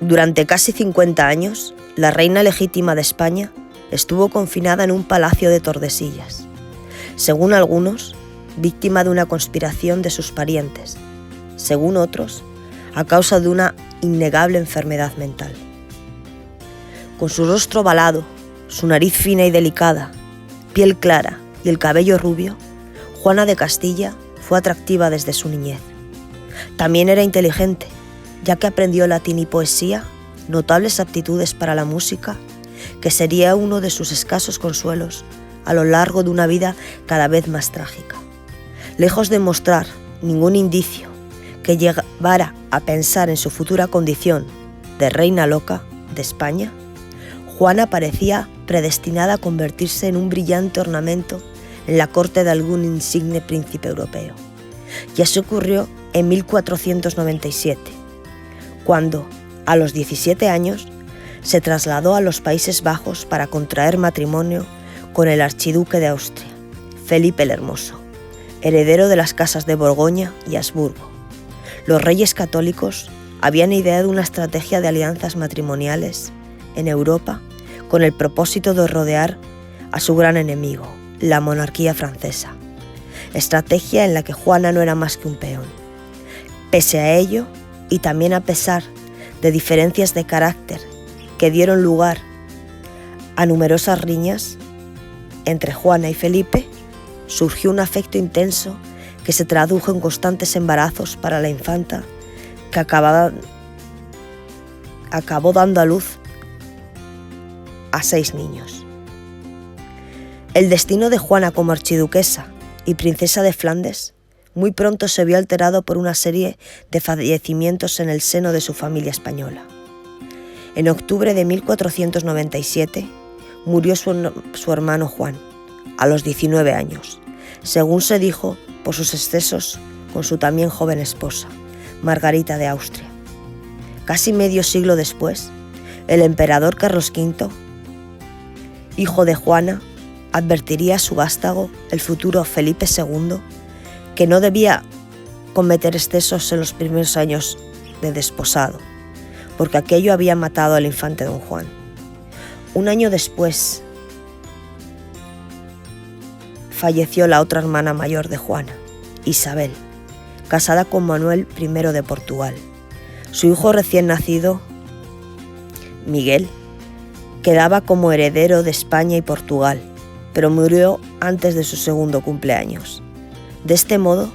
Durante casi 50 años, la reina legítima de España estuvo confinada en un palacio de Tordesillas, según algunos, víctima de una conspiración de sus parientes, según otros, a causa de una innegable enfermedad mental. Con su rostro ovalado, su nariz fina y delicada, piel clara y el cabello rubio, Juana de Castilla fue atractiva desde su niñez. También era inteligente, ya que aprendió latín y poesía, notables aptitudes para la música, que sería uno de sus escasos consuelos a lo largo de una vida cada vez más trágica. Lejos de mostrar ningún indicio que llevara a pensar en su futura condición de reina loca de España, Juana parecía predestinada a convertirse en un brillante ornamento en la corte de algún insigne príncipe europeo. Y así ocurrió en 1497, cuando, a los 17 años, se trasladó a los Países Bajos para contraer matrimonio con el archiduque de Austria, Felipe el Hermoso, heredero de las casas de Borgoña y Habsburgo. Los reyes católicos habían ideado una estrategia de alianzas matrimoniales en Europa con el propósito de rodear a su gran enemigo, la monarquía francesa, estrategia en la que Juana no era más que un peón. Pese a ello, y también a pesar de diferencias de carácter que dieron lugar a numerosas riñas entre Juana y Felipe, surgió un afecto intenso que se tradujo en constantes embarazos para la infanta, que acabó dando a luz a 6 niños. El destino de Juana como archiduquesa y princesa de Flandes muy pronto se vio alterado por una serie de fallecimientos en el seno de su familia española. En octubre de 1497 murió su hermano Juan, a los 19 años, según se dijo por sus excesos con su también joven esposa, Margarita de Austria. Casi medio siglo después, el emperador Carlos V, hijo de Juana, advertiría a su vástago, el futuro Felipe II, que no debía cometer excesos en los primeros años de desposado, porque aquello había matado al infante don Juan. Un año después, falleció la otra hermana mayor de Juana, Isabel, casada con Manuel I de Portugal. Su hijo recién nacido, Miguel, quedaba como heredero de España y Portugal, pero murió antes de su segundo cumpleaños. De este modo,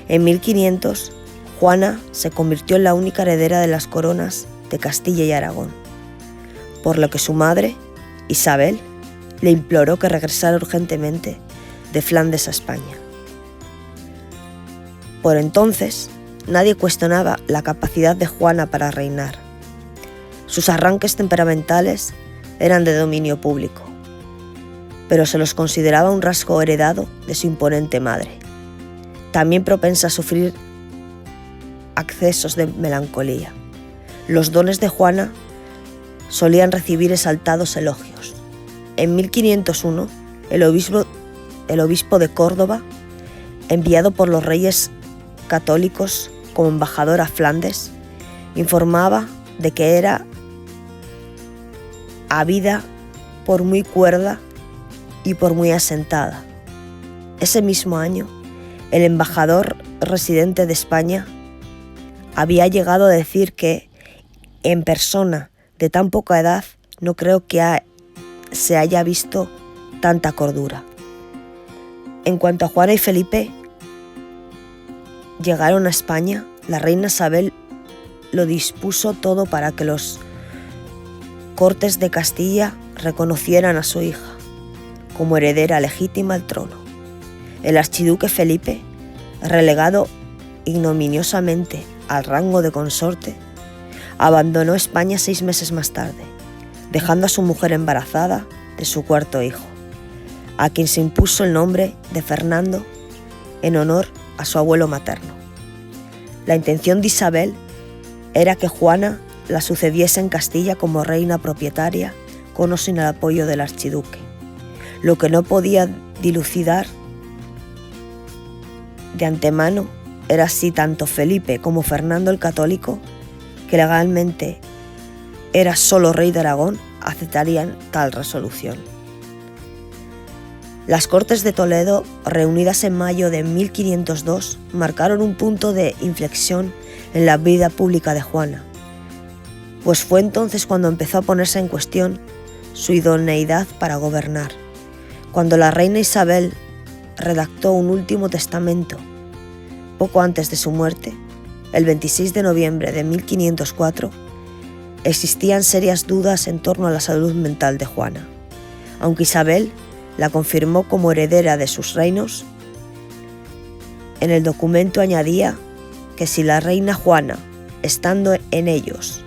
en 1500, Juana se convirtió en la única heredera de las coronas de Castilla y Aragón, por lo que su madre, Isabel, le imploró que regresara urgentemente de Flandes a España. Por entonces, nadie cuestionaba la capacidad de Juana para reinar. Sus arranques temperamentales eran de dominio público, pero se los consideraba un rasgo heredado de su imponente madre, también propensa a sufrir accesos de melancolía. Los dones de Juana solían recibir exaltados elogios. En 1501, el obispo de Córdoba, enviado por los reyes católicos como embajador a Flandes, informaba de que era habida por muy cuerda y por muy asentada. Ese mismo año, el embajador residente de España había llegado a decir que, en persona de tan poca edad, no creo que se haya visto tanta cordura. En cuanto a Juana y Felipe llegaron a España, la reina Isabel lo dispuso todo para que los Cortes de Castilla reconocieran a su hija como heredera legítima al trono. El archiduque Felipe, relegado ignominiosamente al rango de consorte, abandonó España 6 meses más tarde, dejando a su mujer embarazada de su cuarto hijo, a quien se impuso el nombre de Fernando en honor a su abuelo materno. La intención de Isabel era que Juana la sucediese en Castilla como reina propietaria, con o sin el apoyo del archiduque, lo que no podía dilucidar de antemano era si tanto Felipe como Fernando el Católico, que legalmente era solo rey de Aragón, aceptarían tal resolución. Las Cortes de Toledo, reunidas en mayo de 1502, marcaron un punto de inflexión en la vida pública de Juana, pues fue entonces cuando empezó a ponerse en cuestión su idoneidad para gobernar, cuando la reina Isabel redactó un último testamento. Poco antes de su muerte, el 26 de noviembre de 1504, existían serias dudas en torno a la salud mental de Juana. Aunque Isabel la confirmó como heredera de sus reinos, en el documento añadía que si la reina Juana, estando en ellos,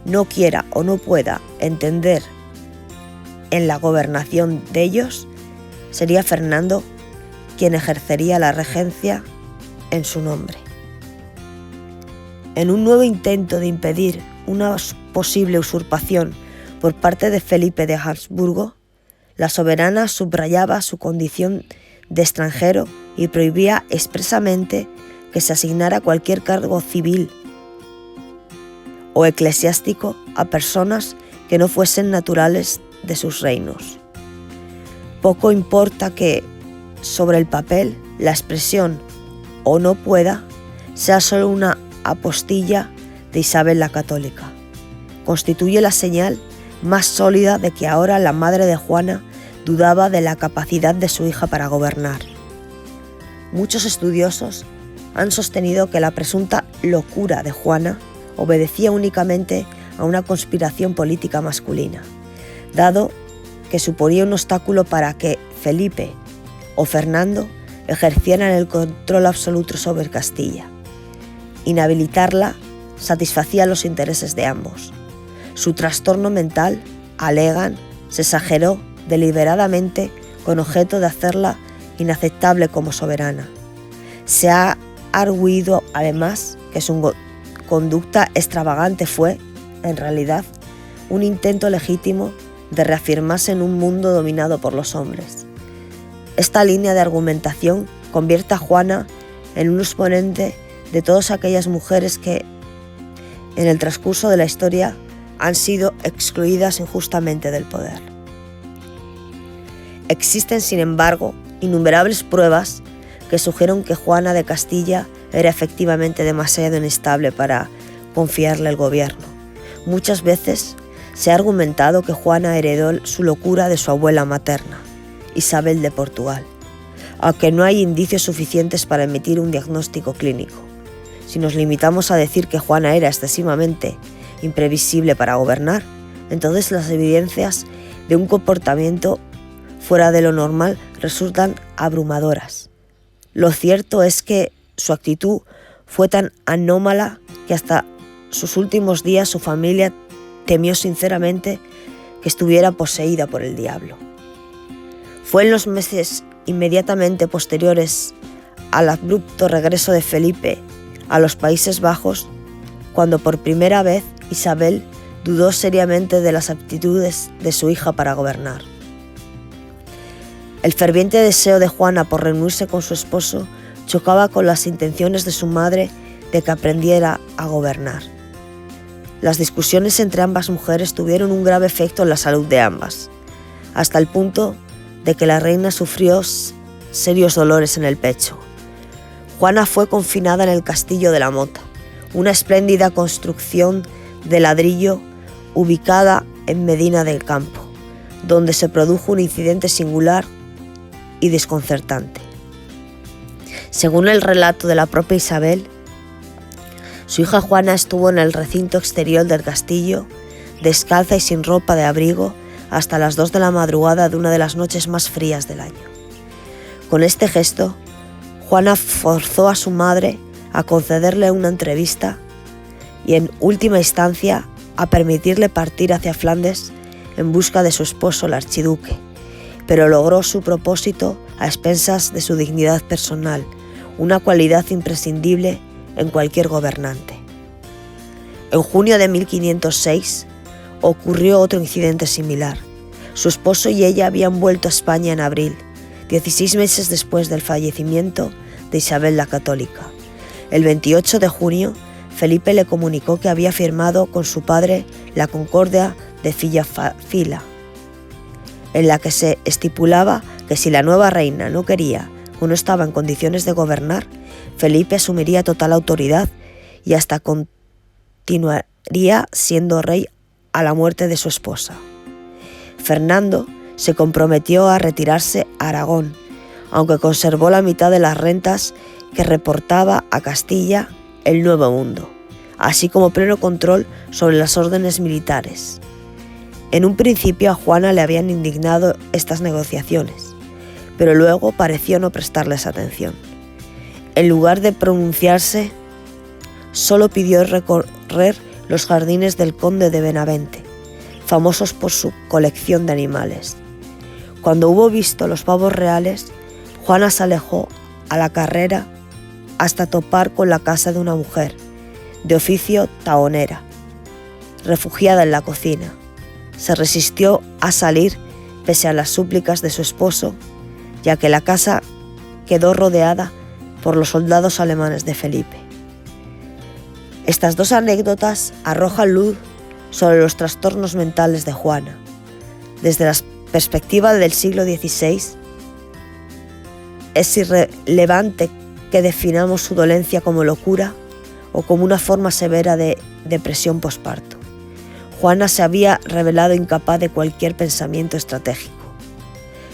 no quiera o no pueda entender en la gobernación de ellos, sería Fernando quien ejercería la regencia en su nombre. En un nuevo intento de impedir una posible usurpación por parte de Felipe de Habsburgo, la soberana subrayaba su condición de extranjero y prohibía expresamente que se asignara cualquier cargo civil o eclesiástico a personas que no fuesen naturales de sus reinos. Poco importa que, sobre el papel, la expresión "o no pueda" sea solo una apostilla de Isabel la Católica. Constituye la señal más sólida de que ahora la madre de Juana dudaba de la capacidad de su hija para gobernar. Muchos estudiosos han sostenido que la presunta locura de Juana obedecía únicamente a una conspiración política masculina, dado que suponía un obstáculo para que Felipe o Fernando ejercieran el control absoluto sobre Castilla. Inhabilitarla satisfacía los intereses de ambos. Su trastorno mental, alegan, se exageró deliberadamente con objeto de hacerla inaceptable como soberana. Se ha arguido además que su conducta extravagante fue, en realidad, un intento legítimo de reafirmarse en un mundo dominado por los hombres. Esta línea de argumentación convierte a Juana en un exponente de todas aquellas mujeres que, en el transcurso de la historia, han sido excluidas injustamente del poder. Existen, sin embargo, innumerables pruebas que sugieren que Juana de Castilla era efectivamente demasiado inestable para confiarle el gobierno. Muchas veces se ha argumentado que Juana heredó su locura de su abuela materna, Isabel de Portugal, aunque no hay indicios suficientes para emitir un diagnóstico clínico. Si nos limitamos a decir que Juana era excesivamente imprevisible para gobernar, entonces las evidencias de un comportamiento fuera de lo normal resultan abrumadoras. Lo cierto es que su actitud fue tan anómala que hasta sus últimos días su familia temió sinceramente que estuviera poseída por el diablo. Fue en los meses inmediatamente posteriores al abrupto regreso de Felipe a los Países Bajos cuando por primera vez Isabel dudó seriamente de las aptitudes de su hija para gobernar. El ferviente deseo de Juana por reunirse con su esposo chocaba con las intenciones de su madre de que aprendiera a gobernar. Las discusiones entre ambas mujeres tuvieron un grave efecto en la salud de ambas, hasta el punto de que la reina sufrió serios dolores en el pecho. Juana fue confinada en el Castillo de la Mota, una espléndida construcción de ladrillo ubicada en Medina del Campo, donde se produjo un incidente singular y desconcertante. Según el relato de la propia Isabel, su hija Juana estuvo en el recinto exterior del castillo, descalza y sin ropa de abrigo, hasta las 2 de la madrugada de una de las noches más frías del año. Con este gesto, Juana forzó a su madre a concederle una entrevista y, en última instancia, a permitirle partir hacia Flandes en busca de su esposo, el archiduque, pero logró su propósito a expensas de su dignidad personal, una cualidad imprescindible en cualquier gobernante. En junio de 1506 ocurrió otro incidente similar. Su esposo y ella habían vuelto a España en abril, 16 meses después del fallecimiento de Isabel la Católica. El 28 de junio, Felipe le comunicó que había firmado con su padre la Concordia de Fila, en la que se estipulaba que si la nueva reina no quería o no estaba en condiciones de gobernar, Felipe asumiría total autoridad y hasta continuaría siendo rey a la muerte de su esposa. Fernando se comprometió a retirarse a Aragón, aunque conservó la mitad de las rentas que reportaba a Castilla el Nuevo Mundo, así como pleno control sobre las órdenes militares. En un principio a Juana le habían indignado estas negociaciones, pero luego pareció no prestarles atención. En lugar de pronunciarse, solo pidió recorrer los jardines del conde de Benavente, famosos por su colección de animales. Cuando hubo visto los pavos reales, Juana se alejó a la carrera hasta topar con la casa de una mujer, de oficio tahonera, refugiada en la cocina. Se resistió a salir pese a las súplicas de su esposo, ya que la casa quedó rodeada por los soldados alemanes de Felipe. Estas dos anécdotas arrojan luz sobre los trastornos mentales de Juana. Desde la perspectiva del siglo XVI, es irrelevante que definamos su dolencia como locura o como una forma severa de depresión posparto. Juana se había revelado incapaz de cualquier pensamiento estratégico.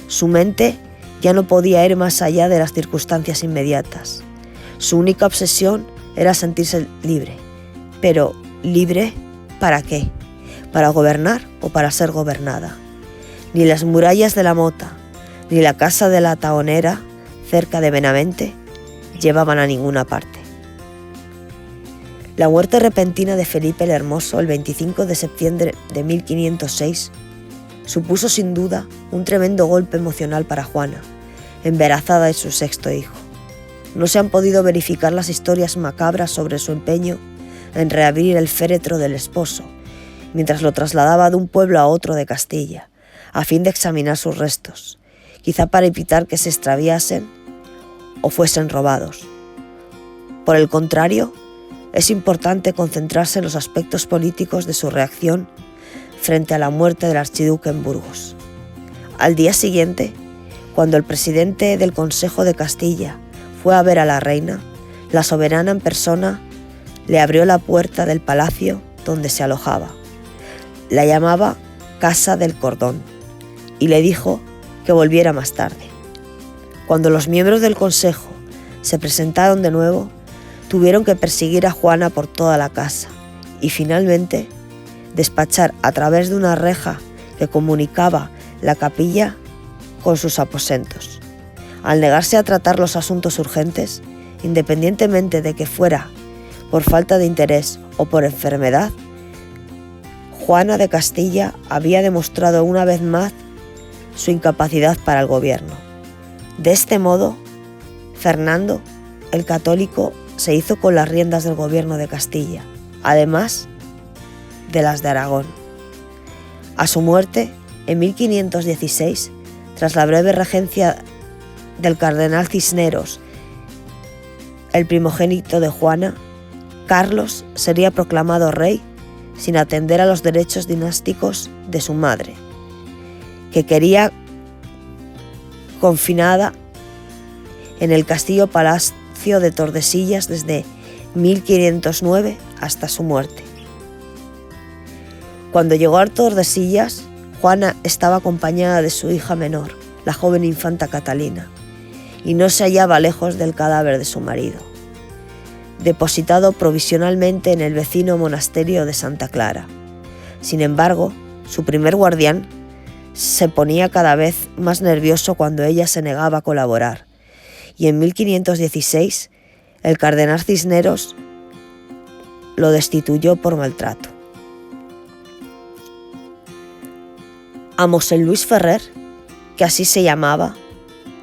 Su mente ya no podía ir más allá de las circunstancias inmediatas. Su única obsesión era sentirse libre. Pero, ¿libre para qué? ¿Para gobernar o para ser gobernada? Ni las murallas de la Mota, ni la casa de la Tahonera, cerca de Benavente, llevaban a ninguna parte. La muerte repentina de Felipe el Hermoso el 25 de septiembre de 1506 supuso sin duda un tremendo golpe emocional para Juana, embarazada de su sexto hijo. No se han podido verificar las historias macabras sobre su empeño en reabrir el féretro del esposo, mientras lo trasladaba de un pueblo a otro de Castilla, a fin de examinar sus restos, quizá para evitar que se extraviasen o fuesen robados. Por el contrario, es importante concentrarse en los aspectos políticos de su reacción frente a la muerte del archiduque en Burgos. Al día siguiente, cuando el presidente del Consejo de Castilla fue a ver a la reina, la soberana en persona le abrió la puerta del palacio donde se alojaba. La llamaba Casa del Cordón y le dijo que volviera más tarde. Cuando los miembros del consejo se presentaron de nuevo, tuvieron que perseguir a Juana por toda la casa y finalmente despachar a través de una reja que comunicaba la capilla con sus aposentos. Al negarse a tratar los asuntos urgentes, independientemente de que fuera por falta de interés o por enfermedad, Juana de Castilla había demostrado una vez más su incapacidad para el gobierno. De este modo, Fernando, el católico, se hizo con las riendas del gobierno de Castilla, además de las de Aragón. A su muerte, en 1516, tras la breve regencia del cardenal Cisneros, el primogénito de Juana, Carlos sería proclamado rey sin atender a los derechos dinásticos de su madre, que quería confinada en el castillo-palacio de Tordesillas desde 1509 hasta su muerte. Cuando llegó a Tordesillas, Juana estaba acompañada de su hija menor, la joven infanta Catalina, y no se hallaba lejos del cadáver de su marido, depositado provisionalmente en el vecino monasterio de Santa Clara. Sin embargo, su primer guardián se ponía cada vez más nervioso cuando ella se negaba a colaborar, y en 1516 el cardenal Cisneros lo destituyó por maltrato. A Mosén Luis Ferrer, que así se llamaba,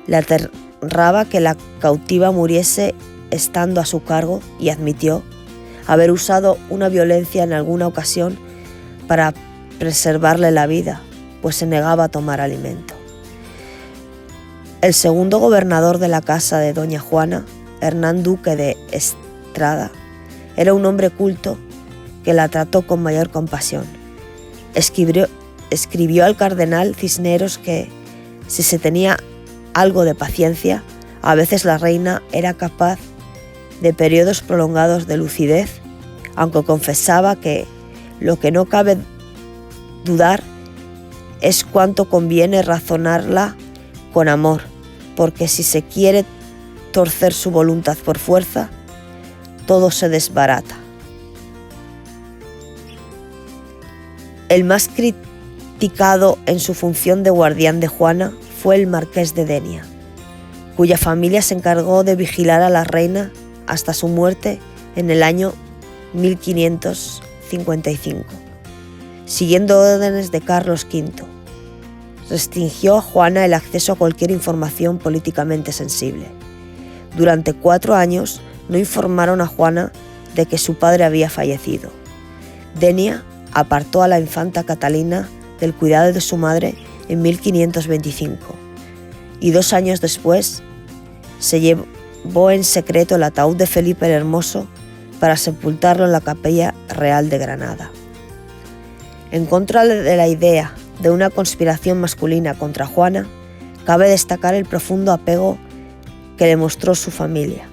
le aterraba que la cautiva muriese estando a su cargo y admitió haber usado una violencia en alguna ocasión para preservarle la vida, pues se negaba a tomar alimento. El segundo gobernador de la casa de doña Juana, Hernán Duque de Estrada, Era un hombre culto que la trató con mayor compasión. Escribió al cardenal Cisneros que, si se tenía algo de paciencia, a veces la reina era capaz de periodos prolongados de lucidez, aunque confesaba que lo que no cabe dudar es cuánto conviene razonarla con amor, porque si se quiere torcer su voluntad por fuerza, todo se desbarata. El más criticado en su función de guardián de Juana fue el marqués de Denia, cuya familia se encargó de vigilar a la reina hasta su muerte en el año 1555, siguiendo órdenes de Carlos V. Restringió a Juana el acceso a cualquier información políticamente sensible. Durante 4 años no informaron a Juana de que su padre había fallecido. Denia apartó a la infanta Catalina del cuidado de su madre en 1525 y 2 años después se llevó en secreto el ataúd de Felipe el Hermoso para sepultarlo en la Capilla Real de Granada. En contra de la idea de una conspiración masculina contra Juana, cabe destacar el profundo apego que le mostró su familia.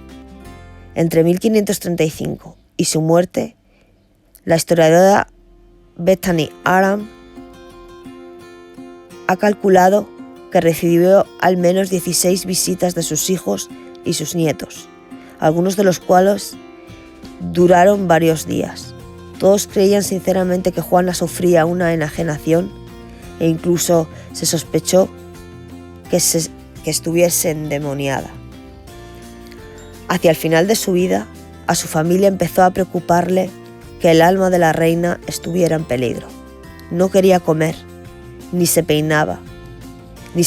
Entre 1535 y su muerte, la historiadora Bethany Aram ha calculado que recibió al menos 16 visitas de sus hijos y sus nietos, algunos de los cuales duraron varios días. Todos creían sinceramente que Juana sufría una enajenación e incluso se sospechó que estuviese endemoniada. Hacia el final de su vida, a su familia empezó a preocuparle que el alma de la reina estuviera en peligro. No quería comer, ni se peinaba, ni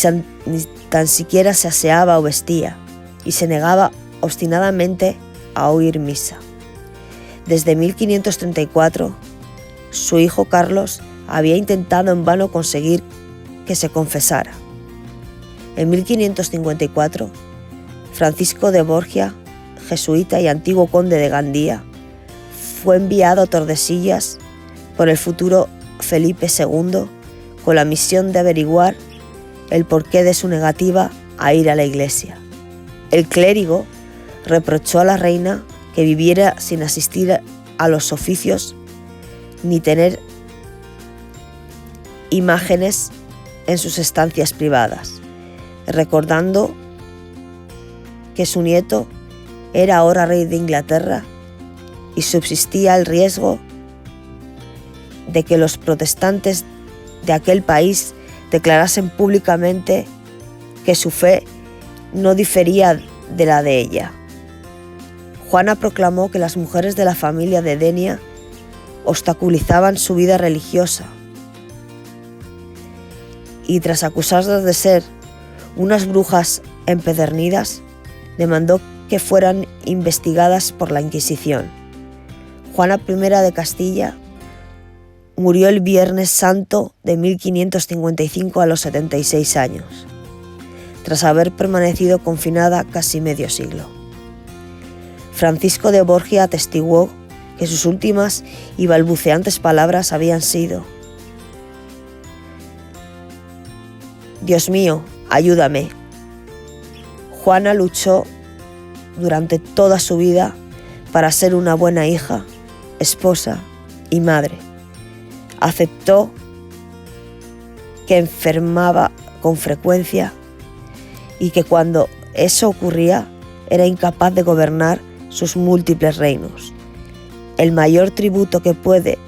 tan siquiera se aseaba o vestía, y se negaba obstinadamente a oír misa. Desde 1534, su hijo Carlos había intentado en vano conseguir que se confesara. En 1554, Francisco de Borgia, jesuita y antiguo conde de Gandía, fue enviado a Tordesillas por el futuro Felipe II con la misión de averiguar el porqué de su negativa a ir a la iglesia. El clérigo reprochó a la reina que viviera sin asistir a los oficios ni tener imágenes en sus estancias privadas, recordando que su nieto era ahora rey de Inglaterra y subsistía el riesgo de que los protestantes de aquel país declarasen públicamente que su fe no difería de la de ella. Juana proclamó que las mujeres de la familia de Denia obstaculizaban su vida religiosa y, tras acusarlas de ser unas brujas empedernidas, demandó que fueran investigadas por la Inquisición. Juana I de Castilla murió el Viernes Santo de 1555 a los 76 años, tras haber permanecido confinada casi medio siglo. Francisco de Borgia atestiguó que sus últimas y balbuceantes palabras habían sido: «Dios mío, ayúdame». Juana luchó durante toda su vida para ser una buena hija, esposa y madre. Aceptó que enfermaba con frecuencia y que cuando eso ocurría era incapaz de gobernar sus múltiples reinos. El mayor tributo que puede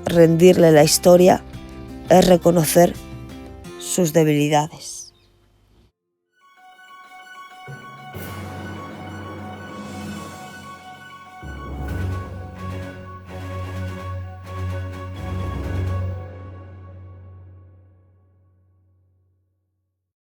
rendirle la historia es reconocer sus debilidades.